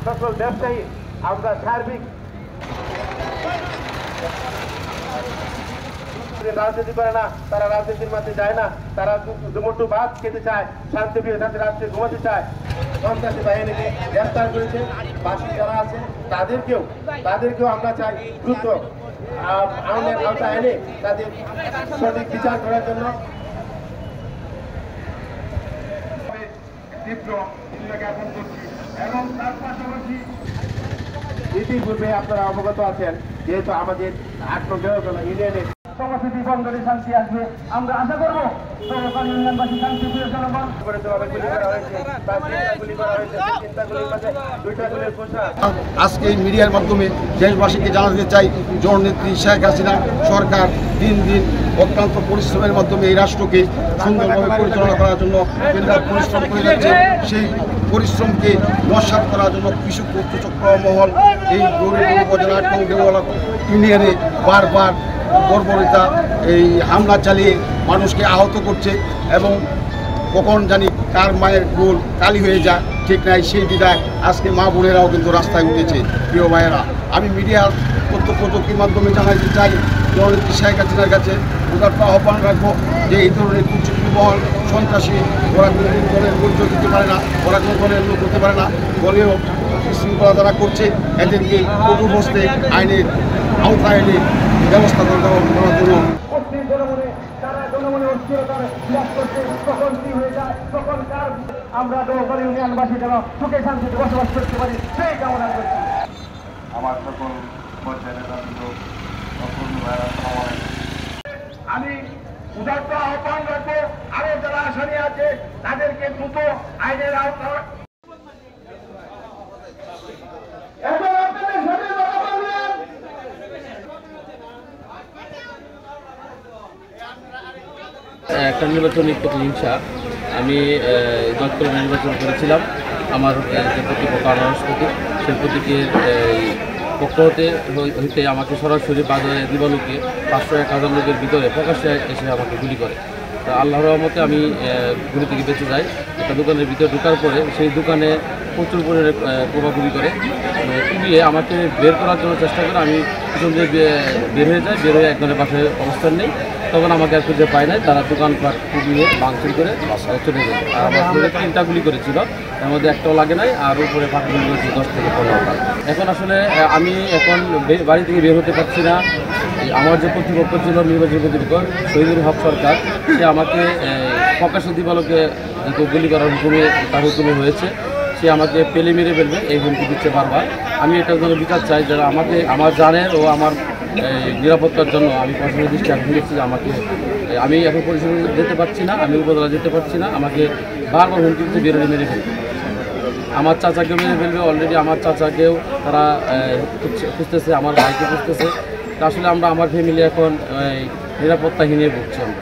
সকল ব্যবসায়ী আমরা সার্বিক রাজনীতি করে না, তারা রাজনীতির মাঝে যায় না, তারা দুমুঠো ভাত খেতে চায়, শান্তিপ্রিয় যাতে রাত্রে ঘুমাতে চায়। সন্ত্রাসী বাহিনীকে গ্রেফতার করেছে, বাসী যারা আছে তাদেরকেও আমরা চাই দ্রুত আইনের আওতায় এনে তাদের সঠিক বিচার করার জন্য এবং তার পাশাপাশি ইতিপূর্বে আপনারা অবগত আছেন যেহেতু আমাদের ইউনিয়নের সংস্কৃতি বন্দরে শান্তি আসবে, আমরা আশা করবো ইউনিয়নবাসী শান্তিপ্রিয় জনগণ আজকে এই মিডিয়ার মাধ্যমে দেশবাসীকে জানাতে চাই জননেত্রী শেখ হাসিনা সরকার দিন দিন অত্যন্ত পরিশ্রমের মাধ্যমে এই রাষ্ট্রকে সুন্দরভাবে পরিচালনা করার জন্য পরিশ্রম করে যাচ্ছে। সেই পরিশ্রমকে নস্যাৎ করার জন্য কৃষক চক্র মহল এই গৌরী উপজেলা এবং দেওয়ালা ইউনিয়নে বারবার বর্বরিতা এই হামলা চালিয়ে মানুষকে আহত করছে এবং কখন জানি কার মায়ের গোল কালি হয়ে যায় ঠিক নাই, সেই বিদায় আজকে মা বোনেরাও কিন্তু রাস্তায় উঠেছে। প্রিয় ভাইয়েরা, আমি মিডিয়ার তথ্য প্রযুক্তির মাধ্যমে জানাতে চাই জননেত্রী শেখ হাসিনার কাছে উদাত্ত আহ্বান রাখবো যে এই ধরনের কুচক্রী মহল সন্ত্রাসী ওরা কোনো দলের পরিচয় দিতে পারে না, ওরা কোনো দলের লোক করতে পারে না, দলীয় শৃঙ্খলা যারা করছে এদেরকে কঠোর হস্তে আইনের আওতায় এনে ব্যবস্থা করার জন্য আমরা ইউনিয়নবাসী যেন সুখে শান্তিতে বসবাস করতে পারি সেই কামনা করছি। আমার সকল আমি উদাত্ত আহ্বান রাখবো আরো যারা আসামি আছে তাদেরকে দ্রুত আইনের আওতায় একটা নির্বাচনী প্রতিহিংসা আমি দক্ষিণ নির্বাচন করেছিলাম। আমার যে প্রতিপক্ষ আনারস প্রতীক সেই প্রতীকের পক্ষ হইতে আমাকে সরাসরি বাজারে দিবালুকে 500-1000 লোকের ভিতরে প্রকাশ্যে এসে আমাকে গুলি করে। তো আল্লাহর রহমতে আমি গুলি থেকে বেঁচে যাই। একটা দোকানের ভিতরে ঢোকার পরে সেই দোকানে প্রচুর পরিমাণে কোপাকুপি করে কুপিয়ে আমাকে বের করার জন্য চেষ্টা করে। আমি পিছন দিয়ে বের হয়ে যাই, বের হয়ে একজনের পাশে অবস্থান নেই। তখন আমাকে আর খুঁজে পায় নাই, তারা দোকানপাট কুপিয়ে ভাঙচুর করে চলে যায়। আর আমার শরীরে 3টা গুলি করেছিল, এর মধ্যে একটাও লাগে নাই, আর উপরে 5 গুলি করেছি 10 থেকে 15টা। এখন আসলে আমি এখন বাড়ি থেকে বের হতে পারছি না। আমার যে প্রতিপক্ষ ছিল নির্বাচনী প্রতিপক্ষ শহীদুল হক সরকার, সে আমাকে প্রকাশ্যে দিবালোকে গুলি করার তার হুকুমে হয়েছে। সে আমাকে পেলে মেরে ফেলবে এই হুমকি দিচ্ছে বারবার। আমি এটার জন্য বিচার চাই, যারা আমাকে আমার জানের ও আমার নিরাপত্তার জন্য আমি প্রশাসনের দৃষ্টি আকর্ষণ করছি যে আমি এখন পরিষদে যেতে পারছি না, আমি উপজেলা যেতে পারছি না, আমাকে বারবার হুমকি দিচ্ছে বেরোলে মেরে ফেলবে। আমার চাচাকেও মেরে ফেলবে, অলরেডি আমার চাচাকেও তারা খুঁজতেছে, আমার ভাইকে খুঁজতেছে। আসলে আমার ফ্যামিলি এখন নিরাপত্তাহীনে ভুগছি আমরা।